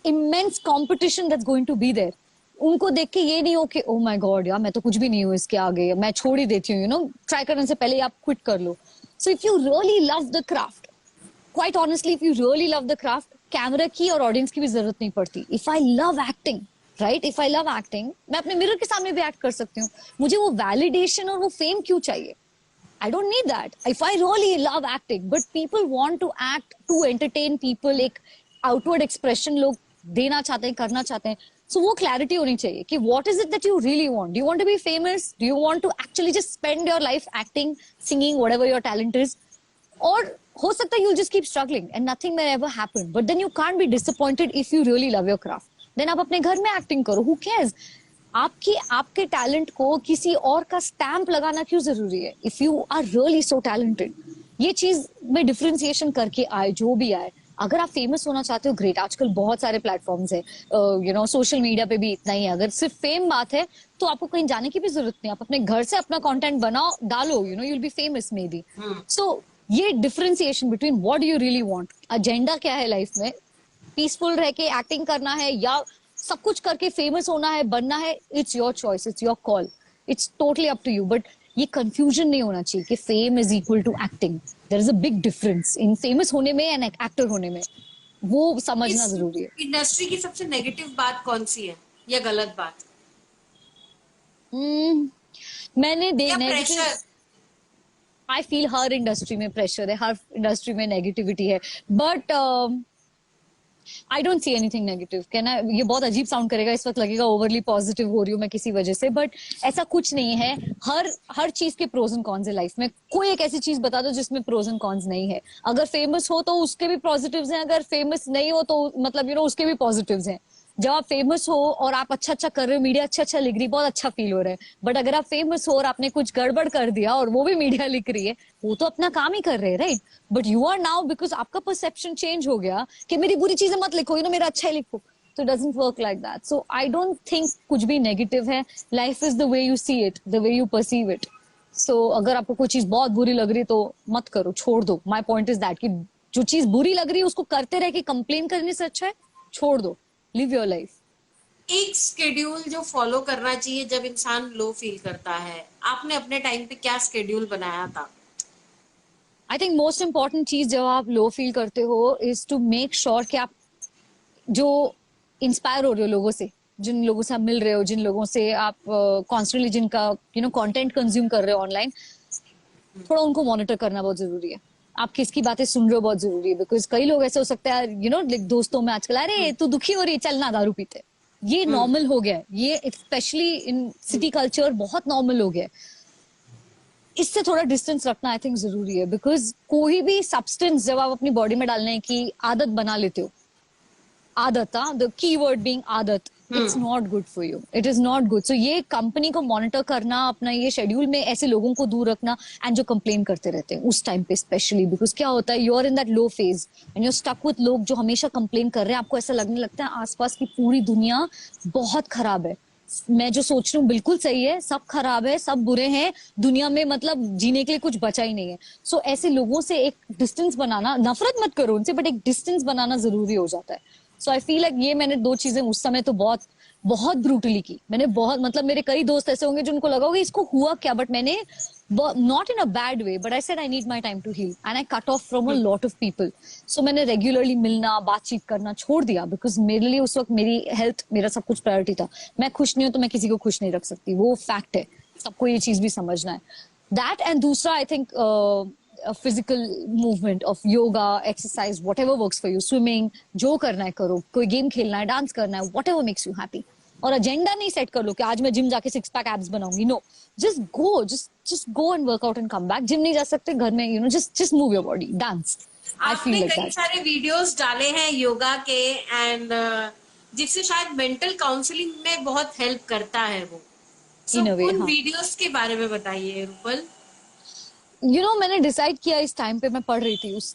immense competition that's going to be there. उनको देख के ये नहीं हो कि ओ माय गॉड यार मैं तो कुछ भी नहीं हूँ इसके आगे, मैं छोड़ ही देती हूँ। ट्राई करने से पहले आप क्विट कर लो। So if you really love the craft, quite honestly if you really love the craft, camera की और ऑडियंस की भी जरूरत नहीं पड़ती। If I love acting, right, if I love acting, मैं अपने मिरर के सामने भी एक्ट कर सकती हूँ। मुझे वो वैलिडेशन और वो फेम क्यों चाहिए? I don't need that. If I really love acting, but people want to act to entertain people, एक outward expression लोग देना चाहते हैं, करना चाहते हैं। So वो clarity होनी चाहिए कि what is it that you really want? Do you want to be famous? Do you want to actually just spend your life acting, singing, whatever your talent is? और हो सकता है you'll just keep struggling and nothing may ever happen. But then you can't be disappointed if you really love your craft. Then आप अपने घर में acting करो. Who cares? आपके टैलेंट को किसी और का स्टैंप लगाना क्यों जरूरी है? If you are really so talented, ये चीज में डिफरेंशिएशन करके आए जो भी आए। अगर आप फेमस होना चाहते हो, ग्रेट, आजकल बहुत सारे प्लेटफॉर्म्स है, सोशल मीडिया पे भी इतना ही है। अगर सिर्फ फेम बात है तो आपको कहीं जाने की भी जरूरत नहीं, आप अपने घर से अपना कंटेंट बनाओ, डालो, you will be famous maybe. So ये differentiation between what do you really want, agenda क्या है लाइफ में, पीसफुल रह के एक्टिंग करना है या सब कुछ करके फेमस होना है, बनना है, it's your choice, it's your call, it's totally up to you. But ये कंफ्यूजन नहीं होना चाहिए कि fame is equal to acting. There is a big difference in famous होने में एंड एक्टर होने में। वो समझना जरूरी है। इंडस्ट्री की सबसे नेगेटिव बात कौन सी है या गलत बात हम्म, मैंने या negative, pressure? I feel her industry में प्रेशर है, हर इंडस्ट्री में नेगेटिविटी है, but I don't see anything negative. कहना ये बहुत अजीब साउंड करेगा, इस वक्त लगेगा ओवरली पॉजिटिव हो रही हूँ मैं किसी वजह से, बट ऐसा कुछ नहीं है। हर चीज के प्रोज एंड कॉन्स है लाइफ में। कोई एक ऐसी चीज बता दो जिसमें प्रोज एंड कॉन्स नहीं है। अगर फेमस हो तो उसके भी पॉजिटिव्स हैं, अगर फेमस नहीं हो तो मतलब उसके भी पॉजिटिव्स हैं। जब आप फेमस हो और आप अच्छा अच्छा कर रहे हो, मीडिया अच्छा अच्छा लिख रही, बहुत अच्छा फील हो रहा है। बट अगर आप फेमस हो और आपने कुछ गड़बड़ कर दिया और वो भी मीडिया लिख रही है, वो तो अपना काम ही कर रहे हैं, right? But you are now, because आपका परसेप्शन चेंज हो गया कि मेरी बुरी चीजें मत लिखो, मेरा अच्छा ही लिखो। तो it doesn't work like that. So I don't think कुछ भी नेगेटिव है। Life is the way you see it, the way you perceive it. So अगर आपको कोई चीज बहुत बुरी लग रही है तो मत करो, छोड़ दो। माई पॉइंट इज दैट कि जो चीज बुरी लग रही है उसको करते रह के कंप्लेन करने से अच्छा है छोड़ दो, लिव योर लाइफ। एक स्केड्यूल जो फॉलो करना चाहिए जब इंसान लो फील करता है, आपने अपने टाइम पे क्या स्केड्यूल बनाया था? आई थिंक मोस्ट इंपॉर्टेंट चीज जब आप लो फील करते हो इज टू मेक श्योर कि आप जो इंस्पायर हो रहे हो लोगों से, जिन लोगों से आप मिल रहे हो, जिन लोगों से आप कॉन्स्टेंटली जिनका कंटेंट कंज्यूम कर रहे हो ऑनलाइन, थोड़ा उनको मॉनिटर करना बहुत जरूरी है। आप किसकी बातें सुन रहे हो बहुत जरूरी है, बिकॉज कई लोग ऐसे हो सकते हैं दोस्तों में आजकल, अरे तू दुखी हो रही है चल ना दारू पीते। ये नॉर्मल हो गया है, ये स्पेशली इन सिटी कल्चर बहुत नॉर्मल हो गया है। इससे थोड़ा डिस्टेंस रखना आई थिंक जरूरी है, बिकॉज कोई भी सब्सटेंस जब आप अपनी बॉडी में डालने की आदत बना लेते हो, आदत, द की वर्ड बीइंग आदत, it's not good for you, it is not good. So ये कंपनी को मॉनिटर करना, अपना ये शेड्यूल में ऐसे लोगों को दूर रखना, एंड जो कंप्लेन करते रहते हैं उस टाइम पे स्पेशली, बिकॉज क्या होता है, you are in that low phase and you stuck with लोग जो हमेशा कंप्लेन कर रहे हैं। आपको ऐसा लगने लगता है आसपास की पूरी दुनिया बहुत खराब है, मैं जो सोच रही हूँ बिल्कुल सही है, सब खराब है, सब बुरे हैं दुनिया में, मतलब जीने के लिए कुछ बचा ही नहीं है। सो ऐसे लोगों से एक डिस्टेंस बनाना, नफरत मत करो उनसे, बट एक डिस्टेंस बनाना जरूरी हो जाता है। सो आई फील लाइक ये मैंने दो चीजें उस समय तो बहुत बहुत ब्रूटली की मैंने, बहुत, मतलब मेरे कई दोस्त ऐसे होंगे जिनको लगा होगा इसको हुआ क्या, बट मैंने not in a bad way, but I said I need my time to heal and I cut off from a lot of people. So मैंने रेगुलरली मिलना, बातचीत करना छोड़ दिया, बिकॉज मेरे लिए उस वक्त मेरी हेल्थ, मेरा सब कुछ प्रायोरिटी था। मैं खुश नहीं हूं तो मैं किसी को खुश नहीं रख सकती, वो फैक्ट है, सबको ये चीज भी समझना है, दैट। एंड दूसरा I think physical movement of yoga, exercise, what ever works for you, swimming, जो करना है करो, कोई गेम खेलना है, डांस करना है, whatever makes you happy. और एजेंडा नहीं सेट कर लो कि आज मैं जिम जाके 6 पैक एब्स बनाऊंगी, no, just go, just go and work out and come back. Gym नहीं जा सकते, घर में just move your body, dance. I feel आपने लाइक कई दैट। सारे वीडियोस डाले हैं योगा के, एंड जिससे शायद मेंटल काउंसलिंग में बहुत हेल्प करता है वो। इन अ वे, उन हाँ। वीडियोस के बारे में बताइए रूपल। मैंने डिसाइड किया इस टाइम पे, मैं पढ़ रही थी उस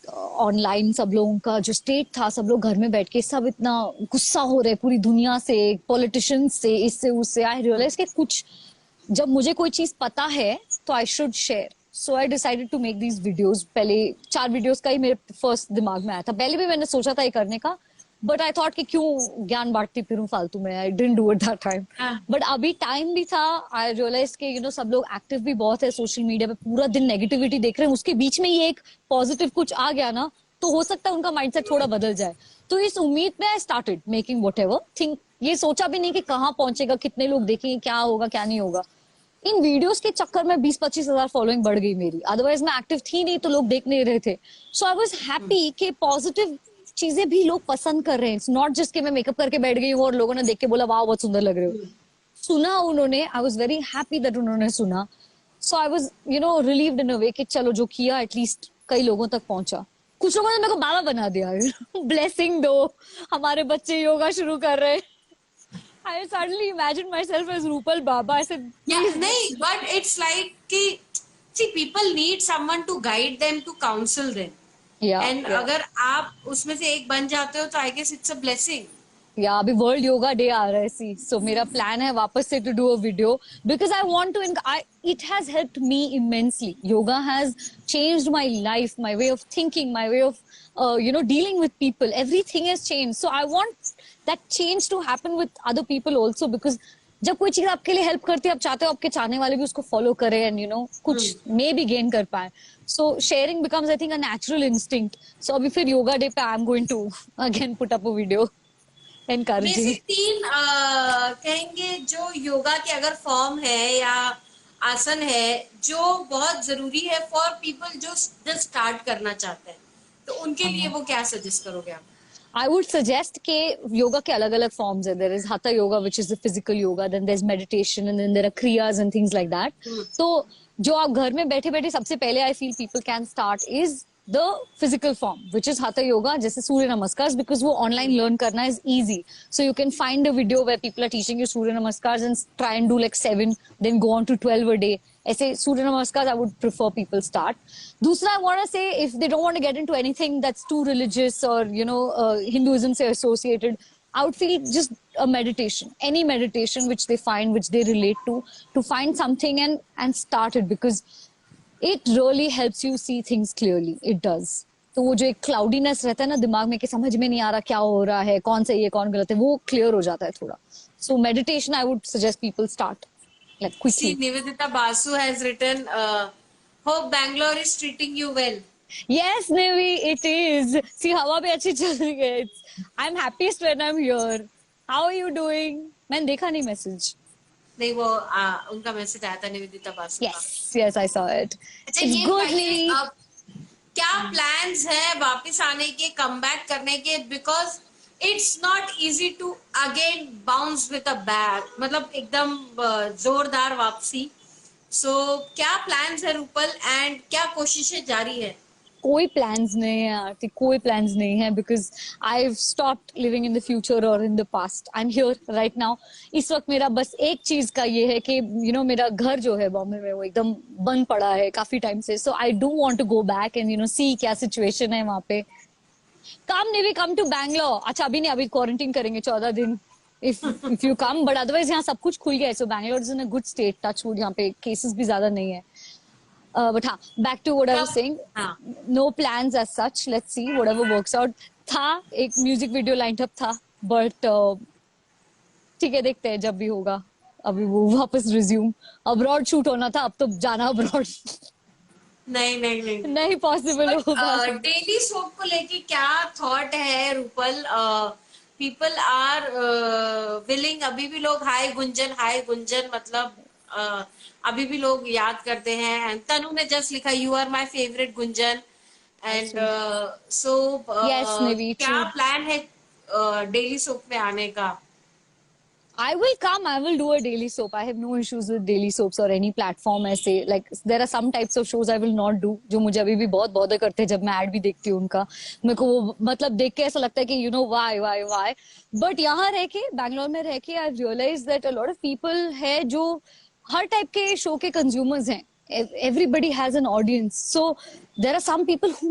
ऑनलाइन सब लोगों का जो स्टेट था, सब लोग घर में बैठ के सब इतना गुस्सा हो रहे पूरी दुनिया से, पॉलिटिशियंस से, इससे उससे। आई रियलाइज कि कुछ, जब मुझे कोई चीज पता है तो I should share. So I decided to make these videos. पहले 4 वीडियोज का ही मेरे फर्स्ट दिमाग में आया था, पहले भी मैंने सोचा था ये करने का, बट आई थॉट कि क्यों ज्ञान बांटती फिरूं फालतू में, I didn't do it that time. But अभी टाइम भी था, आई रियलाइज के सब लोग एक्टिव भी बहुत है सोशल मीडिया पे, पूरा दिन नेगेटिविटी देख रहे हैं, उसके बीच में ये एक पॉजिटिव कुछ आ गया ना, तो हो सकता है उनका माइंडसेट थोड़ा बदल जाए। तो इस उम्मीद में I started making whatever think. ये सोचा भी नहीं कि कहाँ पहुंचेगा, कितने लोग देखेंगे, क्या होगा क्या नहीं होगा। इन वीडियोस के चक्कर में 20-25 हजार फॉलोइंग बढ़ गई मेरी, अदरवाइज मैं एक्टिव थी नहीं तो लोग देख नहीं रहे थे। सो आई वाज हैप्पी कि पॉजिटिव चीजें भी लोग पसंद कर रहे हैं। इट्स नॉट जस्ट कि मैं मेकअप करके बैठ गई हूँ और लोगों ने देख के बोला वाह बहुत सुंदर लग रहे हो। सुना उन्होंने, आई वाज वेरी हैप्पी दैट उन्होंने सुना। सो आई वाज रिलीव्ड इन अ वे कि चलो जो किया एटलीस्ट कई लोगों तक पहुंचा। कुछ लोगों ने मेरे को बाबा बना दिया, ब्लेसिंग दो, हमारे बच्चे योगा शुरू कर रहे हैं। I suddenly imagine myself as Rupal Baba, ऐसे या प्लीज। नहीं, बट इट्स लाइक कि see people need someone to guide them, to counsel them, yeah and अगर आप उसमें से एक बन जाते हो तो I guess it's a blessing. Yeah अभी वर्ल्ड योगा डे आ रहा है, सी, सो मेरा प्लान है वापस से to do a video, because I want to, it has helped me immensely. Yoga has changed my life, my way of thinking, my way of dealing with people, everything has changed. So I want that change to happen with other people also, because जब कोई चीज आपके लिए help करती है, आप चाहते हो आपके चाहने वाले भी उसको फॉलो करें एंड कुछ मे भी गेन कर पाए. So sharing becomes I think a natural instinct. So अभी फिर योगा डे पे I am going to again put up a video basic encouraging. 3 कहेंगे जो योगा के अगर फॉर्म है या आसन है जो बहुत जरूरी है फॉर पीपल जो जस्ट स्टार्ट करना चाहते हैं, तो उनके लिए वो क्या सजेस्ट करोगे आप? I would suggest कि yoga के अलग अलग forms है. There is hatha yoga, which is the physical yoga. Then there's meditation, and then there are kriyas and things like that. तो जो आप घर में बैठे बैठे सबसे पहले I feel people can start is the physical form, which is hatha yoga, जैसे सूर्य नमस्कार, because वो online learn करना is easy. So you can find a video where people are teaching you सूर्य नमस्कार and try and do like 7, then go on to 12 a day. ऐसे सूर्य नमस्कार I would prefer people start. दूसरा I want to say if they don't want to get into anything that's too religious or Hinduism से associated, I would feel just a meditation, any meditation which they find, which they relate to find something and start it, because it really helps you see things clearly. It does. तो वो जो एक cloudiness रहता है ना दिमाग में कि समझ में नहीं आ रहा क्या हो रहा है, कौन सही है कौन गलत है, वो क्लियर हो जाता है थोड़ा. So meditation I would suggest people start like quickly. See, Nivedita Basu has written, hope Bangalore is treating you well. Yes, Nevi, it is. See, हवा भी अच्छी चल रही है. I'm happiest when I'm here. How are you doing? मैंने देखा नहीं message. नहीं, वो उनका मैसेज आया था Nivedita Basu. Yes, I saw it. अच्छा, It's ये good, बताइए, Nevi. अब क्या प्लान्स है वापस आने के, कम बैक करने के? Because it's not easy to again bounce with a back, मतलब एकदम जोरदार वापसी. सो क्या प्लान्स है रूपल एंड क्या कोशिशें जारी है? कोई प्लान्स नहीं है आरती, कोई प्लान्स नहीं है, because I have stopped living in the future और in the past. I am here right now. इस वक्त मेरा बस एक चीज का ये है कि मेरा घर जो है बॉम्बे में वो एकदम बंद पड़ा है काफी टाइम से. So I do want to go back and see क्या सिचुएशन है वहां पे. Come navy, come to Bangalore. अच्छा अभी नहीं, अभी क्वारंटीन करेंगे 14 दिन if you come, but otherwise यहाँ सब कुछ खुल गया है. So Bangalore is in a good state, touch wood. यहाँ पे केसेस भी ज्यादा नहीं है. But हाँ, back to what I was saying. No plans as such. Let's see whatever works out. था एक म्यूजिक वीडियो लाइन अप था, बट ठीक है, देखते हैं जब भी होगा. अभी वो वापस रिज्यूम. अब्रॉड शूट होना था, अब तो जाना अब्रॉड नहीं पॉसिबल होगा. डेली सोप को लेके क्या थॉट है रूपल? पीपल आर विलिंग, अभी भी लोग हाय गुंजन मतलब अभी भी लोग याद करते हैं. एंड तनु ने जस्ट लिखा you are my favourite Gunjan. And so क्या प्लान है डेली सोप में आने का? I will come. I will do a daily soap. I have no issues with daily soaps or any platform ऐसे. Like there are some types of shows I will not do जो मुझे अभी भी बहुत bother करते हैं जब मैं ad भी देखती हूँ उनका. मेरे को वो मतलब देख के ऐसा लगता है कि why. But यहाँ रह के, बैंगलोर में रह के, I've realized that a lot of people है जो हर टाइप के शो के कंज्यूमर्स हैं. Everybody has an audience. So there are some people who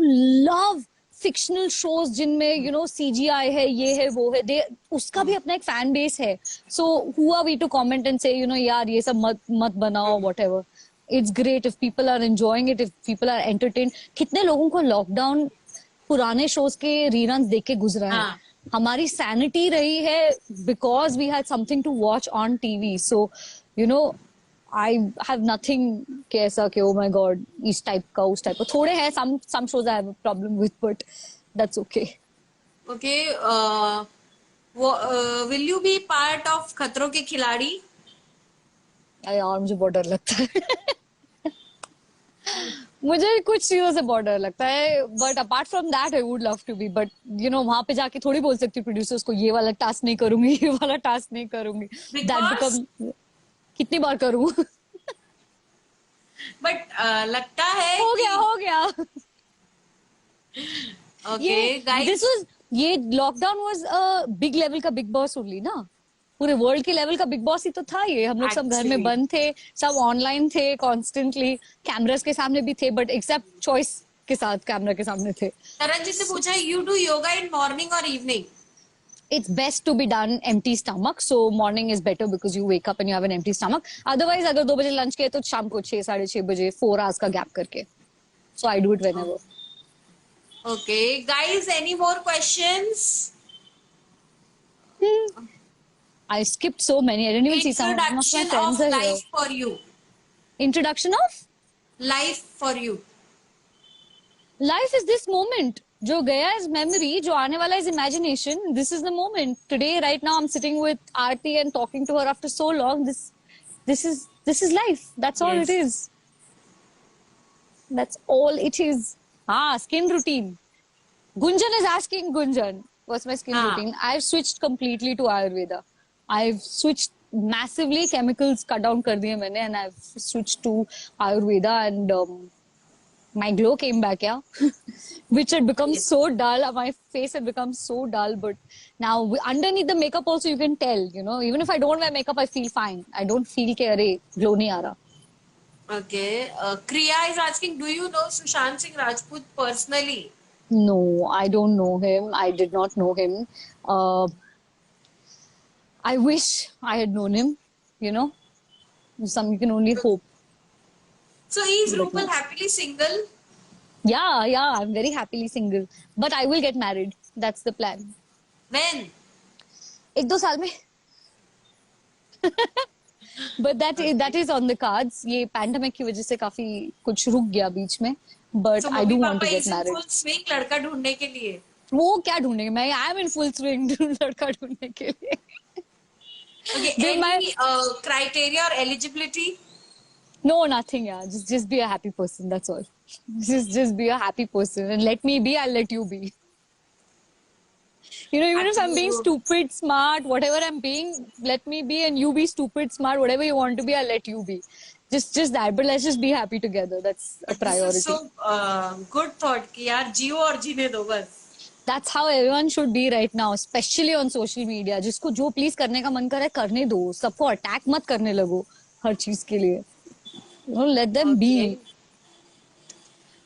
love fictional shows जिनमें CGI है, ये है वो है. उसका भी अपना एक फैन बेस है. So who are we to comment and say यार ये सब मत बनाओ, whatever. It's great if people are enjoying it, if people are entertained. कितने लोगों को लॉकडाउन पुराने शोज के रीरन्स देख के गुजरा है. हमारी सैनिटी रही है because we had something to watch on TV. So I have nothing के ऐसा कि oh my god इस टाइप का उस टाइप का. थोड़े हैं some shows I have a problem with, but that's okay. Okay, will you be part of खतरों के खिलाड़ी? यार मुझे बहुत डर लगता है. मुझे कुछ चीजों से बहुत डर लगता है, but apart from that I would love to be. But वहां पे जाके थोड़ी बोल सकती हूँ प्रोड्यूसर्स को ये वाला टास्क नहीं करूंगी, ये वाला टास्क नहीं करूंगी. दैट बिकम कितनी बार करूं. बट लगता है हो गया. ओके गाइस, ये lockdown was a big level का बिग बॉस ओनली ना. पूरे वर्ल्ड के लेवल का बिग बॉस ही तो था ये. हम लोग सब घर में बंद थे, सब ऑनलाइन थे कॉन्स्टेंटली, कैमरास के सामने भी थे, बट एक्सेप्ट चॉइस के साथ कैमरा के सामने थे. तरनजीत ने पूछा you do yoga in morning और evening? It's best to be done empty stomach. So morning is better because you wake up and you have an empty stomach. Otherwise, अगर 2 बजे लंच के तो शाम को 6 साढ़े 6 बजे 4 hours का गैप करके. So I do it whenever. Okay, guys, any more questions? I skipped so many. I didn't even see some of my Introduction friends of are here. life for you. Introduction of Life for you. life is this moment. जो गया is memory, जो आने वाला is imagination. This is the moment. Today, right now, I'm sitting with Aarti and talking to her after so long. This is life. That's all Yes. it is. That's all it is. Skin routine. Gunjan is asking Gunjan, what's my skin routine? I've switched completely to Ayurveda. I've switched massively. Chemicals cut down कर दिए मैंने, and I've switched to Ayurveda, and my glow came back, yeah. Which had become so dull. My face had become so dull, but now underneath the makeup also you can tell, you know. Even if I don't wear makeup, I feel fine. I don't feel कि अरे glow नहीं आ रहा. Okay. Kriya is asking, do you know Sushant Singh Rajput personally? No, I don't know him. I did not know him. I wish I had known him, you know. You can only hope. So is Rupal happily single? Yeah, I'm very happily single. But I will get married. That's the plan. When? 1-2 साल में. But that is on the cards. ये pandemic की वजह से काफी कुछ रुक गया बीच में. But So I do mummy want to पापा get is in married. full swing लड़का ढूंढने के लिए. वो क्या ढूंढेंगे? मैं I am in full swing लड़का ढूंढने के लिए. Okay. Dude, Any criteria or eligibility? No, nothing, yeah. Just be a happy person. That's all. Just be a happy person, and let me be. I'll let you be. You know, even if I'm being stupid, smart, whatever I'm being, let me be, and you be stupid, smart, whatever you want to be, I'll let you be. Just that. But let's just be happy together. That's a priority. This is so good thought कि यार जियो और जीने दो बस. That's how everyone should be right now, especially on social media. जिसको जो please करने का मन करे करने दो. सबको attack मत करने लगो हर चीज के लिए. You know, let them be.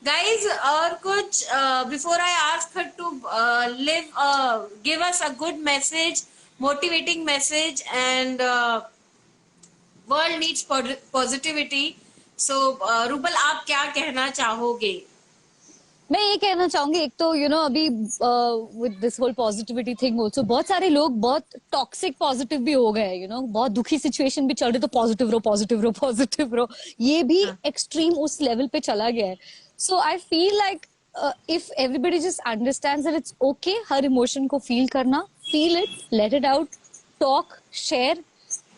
Guys, और कुछ before I ask her to give us a good message, motivating message, and world needs positivity. So Rupal, आप क्या कहना चाहोगे? मैं ये कहना चाहूंगी, एक तो अभी with this whole positivity thing also बहुत सारे लोग बहुत टॉक्सिक पॉजिटिव भी हो गए, बहुत दुखी सिचुएशन भी चल रही तो पॉजिटिव रहो, ये भी एक्सट्रीम उस लेवल पे चला गया है. So I feel like if everybody just understands that it's okay हर इमोशन को फील करना, feel it, let it out, talk, share.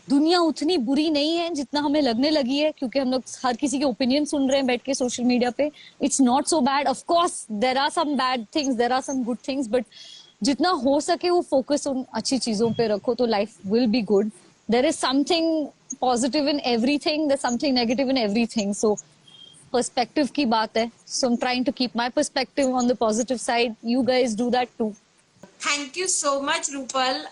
दुनिया उतनी बुरी नहीं है जितना हमें लगने लगी है, क्योंकि हम लोग हर किसी के ओपिनियन सुन रहे हैं बैठ के सोशल मीडिया पे. It's not so bad. Of course there are some bad things, there are some good things, but जितना हो सके वो फोकस उन अच्छी चीजों पे रखो तो life will be good. There is something positive in everything, there is something negative in everything. So perspective की बात है. So I am trying to keep my perspective on the positive side. You guys do that too. Thank you so much, Rupal.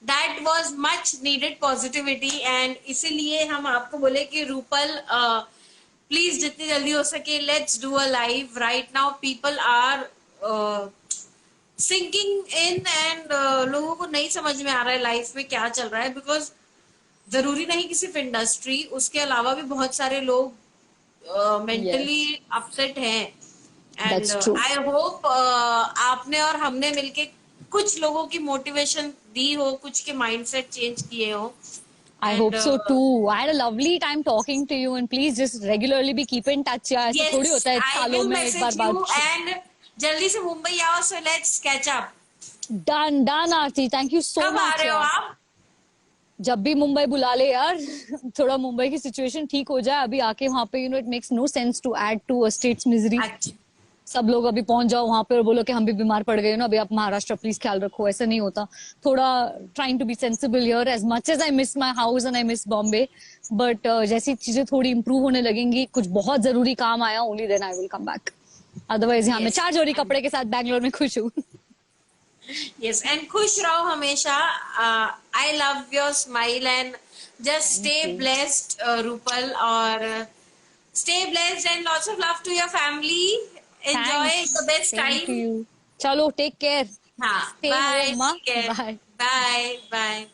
That was much needed positivity, and इसीलिए हम आपको बोले कि Rupal please जितनी जल्दी हो सके let's do a live. Right now people are sinking in, and लोगों को नहीं समझ में आ रहा है लाइफ में क्या चल रहा है, बिकॉज जरूरी नहीं कि सिर्फ इंडस्ट्री, उसके अलावा भी बहुत सारे लोग मेंटली अपसेट हैं. एंड आई होप आपने और हमने मिलके कुछ लोगों की मोटिवेशन दी हो, कुछ के माइंडसेट चेंज किए हो. I hope so too. I had a lovely time talking to you, and please just regularly be keep in touch. यार ऐसा थोड़ी होता है सालों में एक बार बात. एंड जल्दी से मुंबई आओ, so let's catch up. Done Aarti. Thank you so much. कब आ रहे हो आप? जब भी मुंबई बुला ले यार. थोड़ा मुंबई की सिचुएशन ठीक हो जाए, अभी आके वहाँ पे it makes no sense to add to a state's misery. सब लोग अभी पहुंच जाओ वहां पे और बोलो कि हम भी बीमार पड़ गए अभी आप महाराष्ट्र प्लीज ख्याल रखो. ऐसा नहीं होता. थोड़ा trying to be sensible here. As much as I miss my house and I miss Bombay, but जैसी चीजें थोड़ी इंप्रूव होने लगेंगी, कुछ बहुत जरूरी काम आया, only then I will come back. Otherwise यहाँ मैं 4 जोड़ी कपड़े के साथ बैंगलोर में खुश हूँ. Yes, and खुश रहो हमेशा. I love your smile and just stay blessed, Rupal, और stay blessed and lots of love to your family. Enjoy the best time. चलो टेक केयर. हाँ, bye. Bye. Bye.